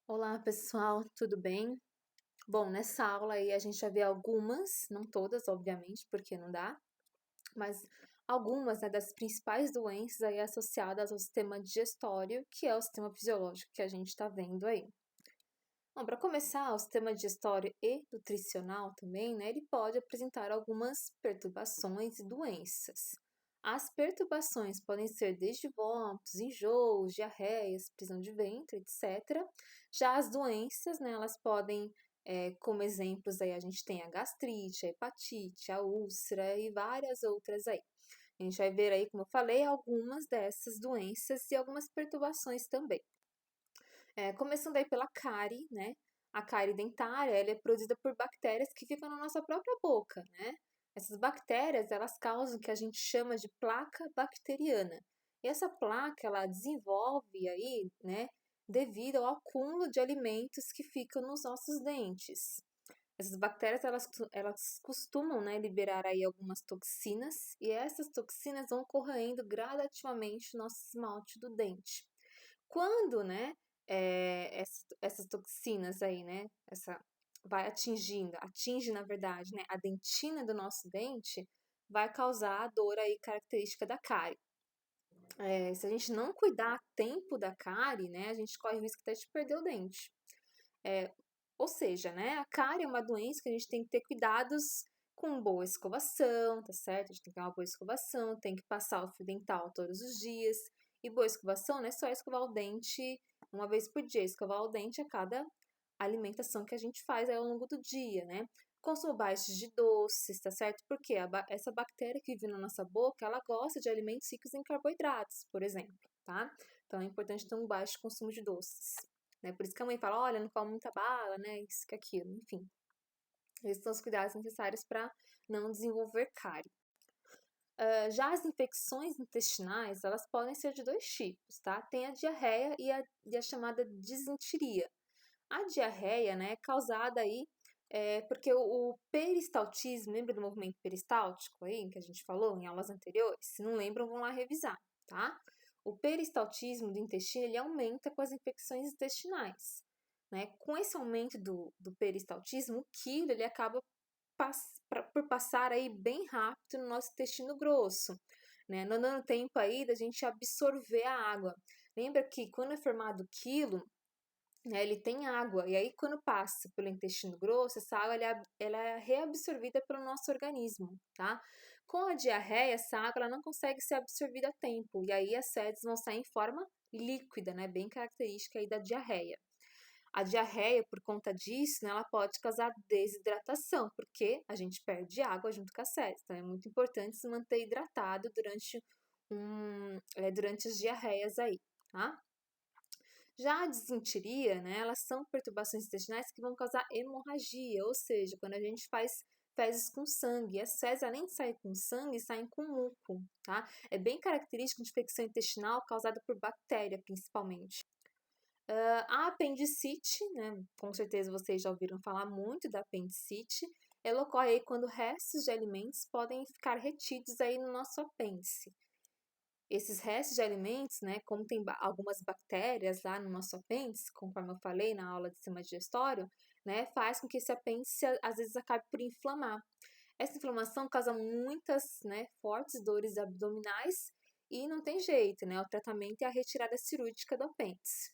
Olá, pessoal, tudo bem? Bom, nessa aula aí a gente vai ver algumas, não todas, obviamente, porque não dá, mas algumas, né, das principais doenças aí associadas ao sistema digestório, que é o sistema fisiológico que a gente está vendo aí. Bom, para começar, o sistema digestório e nutricional também, né, ele pode apresentar algumas perturbações e doenças. As perturbações podem ser desde vômitos, enjoos, diarreias, prisão de ventre, etc. Já as doenças, né, elas podem, como exemplos aí, a gente tem a gastrite, a hepatite, a úlcera e várias outras aí. A gente vai ver aí, como eu falei, algumas dessas doenças e algumas perturbações também. Começando aí pela cárie, né? A cárie dentária, ela é produzida por bactérias que ficam na nossa própria boca, né? Essas bactérias, elas causam o que a gente chama de placa bacteriana. E essa placa, ela desenvolve aí, né, devido ao acúmulo de alimentos que ficam nos nossos dentes. Essas bactérias, elas costumam, né, liberar aí algumas toxinas, e essas toxinas vão corroendo gradativamente o nosso esmalte do dente. Quando, né, essas toxinas aí, né, vai atinge na verdade, né, a dentina do nosso dente, vai causar a dor aí característica da cárie. Se a gente não cuidar a tempo da cárie, né, a gente corre o risco até de perder o dente. É, ou seja, né, a cárie é uma doença que a gente tem que ter cuidados com boa escovação, tá certo? A gente tem que ter uma boa escovação, tem que passar o fio dental todos os dias. E boa escovação não é só escovar o dente uma vez por dia, escovar o dente a cada alimentação que a gente faz ao longo do dia, né? Consumo baixo de doces, tá certo? Porque essa bactéria que vive na nossa boca, ela gosta de alimentos ricos em carboidratos, por exemplo, tá? Então é importante ter um baixo consumo de doces, né? Por isso que a mãe fala, olha, não come muita bala, né? Isso que aquilo, enfim. Esses são os cuidados necessários para não desenvolver cárie. Já as infecções intestinais, elas podem ser de dois tipos, tá? Tem a diarreia e a chamada disenteria. A diarreia, né, é causada aí porque o peristaltismo, lembra do movimento peristáltico aí que a gente falou em aulas anteriores? Se não lembram, vão lá revisar, tá? O peristaltismo do intestino, ele aumenta com as infecções intestinais, né? Com esse aumento do peristaltismo, o quilo, ele acaba por passar aí bem rápido no nosso intestino grosso, né? Não dando tempo aí da gente absorver a água. Lembra que quando é formado o quilo, né, ele tem água, e aí quando passa pelo intestino grosso, essa água ela é reabsorvida pelo nosso organismo, tá? Com a diarreia, essa água ela não consegue ser absorvida a tempo, e aí as fezes vão sair em forma líquida, né, bem característica aí da diarreia. A diarreia, por conta disso, né, ela pode causar desidratação, porque a gente perde água junto com as fezes, então é muito importante se manter hidratado durante as diarreias aí, tá? Já a disenteria, né, elas são perturbações intestinais que vão causar hemorragia, ou seja, quando a gente faz fezes com sangue. E as fezes, além de sair com sangue, saem com muco, tá? É bem característico de infecção intestinal causada por bactéria, principalmente. A apendicite, né, com certeza vocês já ouviram falar muito da apendicite, ela ocorre aí quando restos de alimentos podem ficar retidos aí no nosso apêndice. Esses restos de alimentos, né, como tem algumas bactérias lá no nosso apêndice, conforme eu falei na aula de sistema digestório, né, faz com que esse apêndice às vezes acabe por inflamar. Essa inflamação causa muitas, né, fortes dores abdominais e não tem jeito, né, o tratamento é a retirada cirúrgica do apêndice.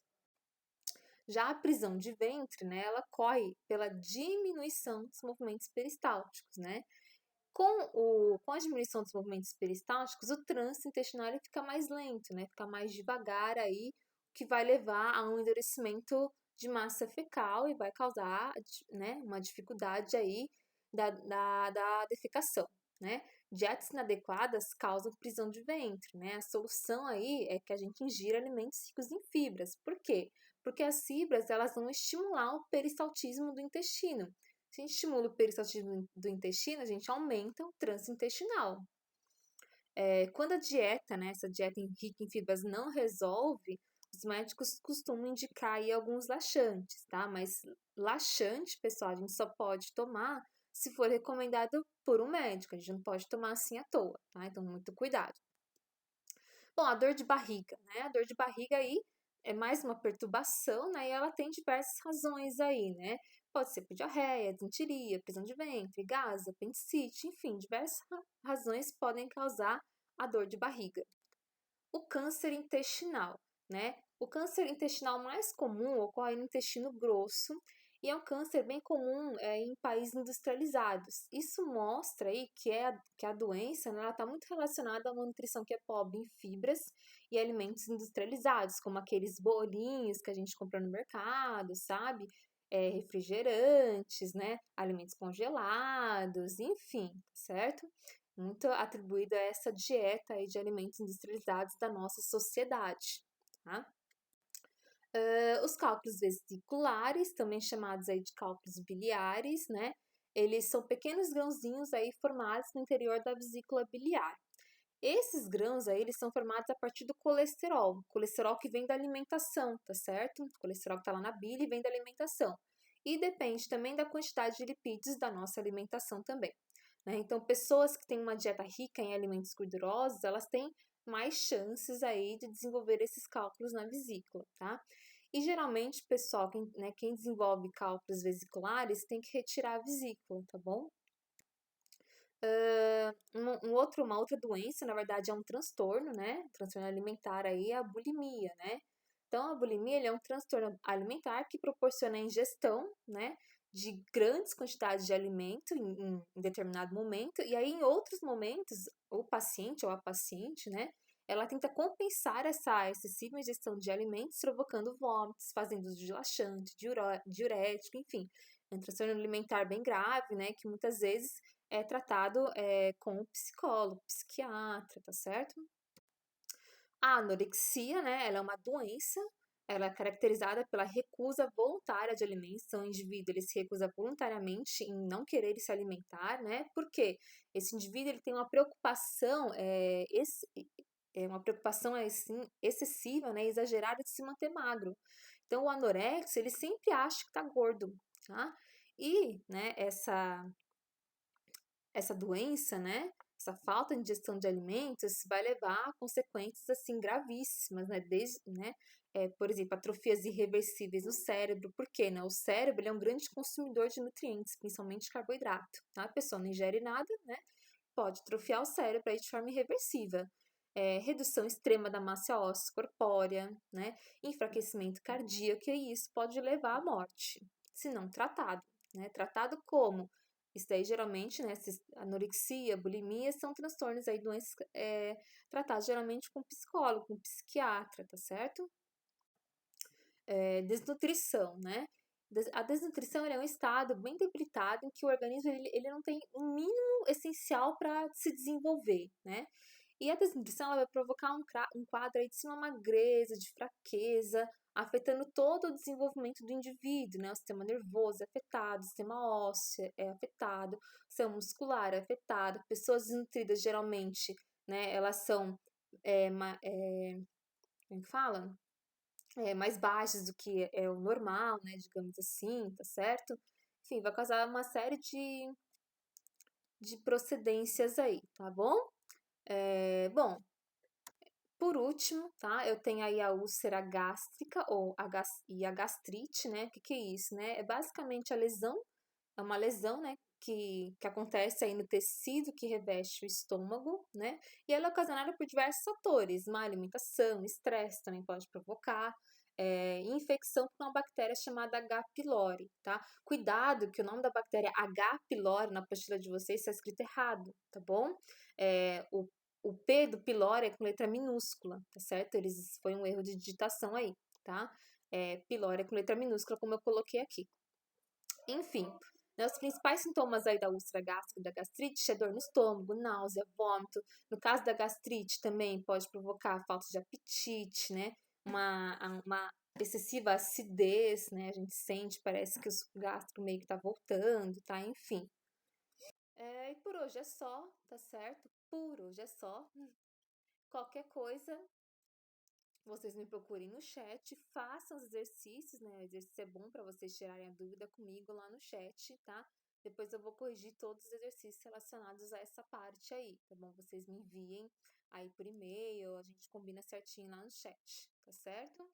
Já a prisão de ventre, né, ela ocorre pela diminuição dos movimentos peristálticos, né? Com a diminuição dos movimentos peristálticos, o trânsito intestinal ele fica mais lento, né? Fica mais devagar aí, que vai levar a um endurecimento de massa fecal e vai causar, né, uma dificuldade aí da defecação, né? Dietas inadequadas causam prisão de ventre, né? A solução aí é que a gente ingira alimentos ricos em fibras. Por quê? Porque as fibras elas vão estimular o peristaltismo do intestino. Se a gente estimula o peristaltismo do intestino, a gente aumenta o trânsito intestinal. Quando a dieta, né, essa dieta rica em fibras não resolve, os médicos costumam indicar aí alguns laxantes, tá? Mas laxante, pessoal, a gente só pode tomar se for recomendado por um médico. A gente não pode tomar assim à toa, tá? Então, muito cuidado. Bom, a dor de barriga, né? A dor de barriga aí é mais uma perturbação, né? E ela tem diversas razões aí, né? Pode ser por diarreia, desinteria, prisão de ventre, gases, apendicite, enfim, diversas razões podem causar a dor de barriga. O câncer intestinal, né? O câncer intestinal mais comum ocorre no intestino grosso e é um câncer bem comum em países industrializados. Isso mostra aí que a doença, né, está muito relacionada a uma nutrição que é pobre em fibras e alimentos industrializados, como aqueles bolinhos que a gente compra no mercado, sabe? Refrigerantes, né? Alimentos congelados, enfim, certo? Muito atribuído a essa dieta aí de alimentos industrializados da nossa sociedade, tá? Os cálculos vesiculares, também chamados aí de cálculos biliares, né? Eles são pequenos grãozinhos aí formados no interior da vesícula biliar. Esses grãos aí, eles são formados a partir do colesterol que vem da alimentação, tá certo? O colesterol que tá lá na bile vem da alimentação. E depende também da quantidade de lipídios da nossa alimentação também, né? Então, pessoas que têm uma dieta rica em alimentos gordurosos, elas têm mais chances aí de desenvolver esses cálculos na vesícula, tá? E geralmente, pessoal, quem desenvolve cálculos vesiculares tem que retirar a vesícula, tá bom? Uma outra doença, na verdade, é um transtorno, né? Transtorno alimentar aí é a bulimia, né? Então, a bulimia ele é um transtorno alimentar que proporciona a ingestão, né, de grandes quantidades de alimento em determinado momento, e aí em outros momentos, o paciente ou a paciente, né, ela tenta compensar essa excessiva ingestão de alimentos, provocando vômitos, fazendo uso de laxante, diurético, enfim. É um transtorno alimentar bem grave, né, que muitas vezes é tratado com o psicólogo, psiquiatra, tá certo? A anorexia, né, ela é uma doença, ela é caracterizada pela recusa voluntária de alimentos, então o indivíduo ele se recusa voluntariamente em não querer se alimentar, né? Por quê? Esse indivíduo ele tem uma preocupação, uma preocupação assim, excessiva, né, exagerada de se manter magro. Então o anorexo ele sempre acha que está gordo, tá? E, né, essa doença, né, essa falta de ingestão de alimentos vai levar a consequências assim gravíssimas, né, por exemplo, atrofias irreversíveis no cérebro, porque, né, o cérebro ele é um grande consumidor de nutrientes, principalmente carboidrato, tá? A pessoa não ingere nada, né, pode atrofiar o cérebro aí de forma irreversível. Redução extrema da massa óssea corpórea, né, enfraquecimento cardíaco, e isso pode levar à morte, se não tratado, né, tratado como? Isso daí geralmente, né, anorexia, bulimia são transtornos aí, doenças tratados geralmente com psicólogo, com psiquiatra, tá certo? Desnutrição, né? A desnutrição é um estado bem debilitado em que o organismo ele não tem o mínimo essencial para se desenvolver, né? E a desnutrição ela vai provocar um quadro aí de uma magreza, de fraqueza, afetando todo o desenvolvimento do indivíduo, né? O sistema nervoso é afetado, o sistema ósseo é afetado, o sistema muscular é afetado. Pessoas desnutridas geralmente, né? Elas são, como é que fala? Mais baixas do que é o normal, né? Digamos assim, tá certo? Enfim, vai causar uma série de procedências aí, tá bom? Bom, por último, tá? Eu tenho aí a úlcera gástrica e a gastrite, né? O que é isso, né? É basicamente é uma lesão, né? Que acontece aí no tecido que reveste o estômago, né? E ela é ocasionada por diversos fatores, má alimentação, estresse também pode provocar, infecção por uma bactéria chamada H. pylori, tá? Cuidado que o nome da bactéria H. pylori na apostila de vocês está escrito errado, tá bom? O P do pylori é com letra minúscula, tá certo? Foi um erro de digitação aí, tá? Pylori é com letra minúscula, como eu coloquei aqui. Enfim, né, os principais sintomas aí da úlcera gástrica e da gastrite é dor no estômago, náusea, vômito. No caso da gastrite também pode provocar falta de apetite, né? Uma excessiva acidez, né? A gente sente, parece que o suco gástrico meio que tá voltando, tá? Enfim. E por hoje é só, tá certo? Por hoje é só. Qualquer coisa, vocês me procurem no chat, façam os exercícios, né? O exercício é bom para vocês tirarem a dúvida comigo lá no chat, tá? Depois eu vou corrigir todos os exercícios relacionados a essa parte aí, tá bom? Vocês me enviem aí por e-mail, a gente combina certinho lá no chat, tá certo?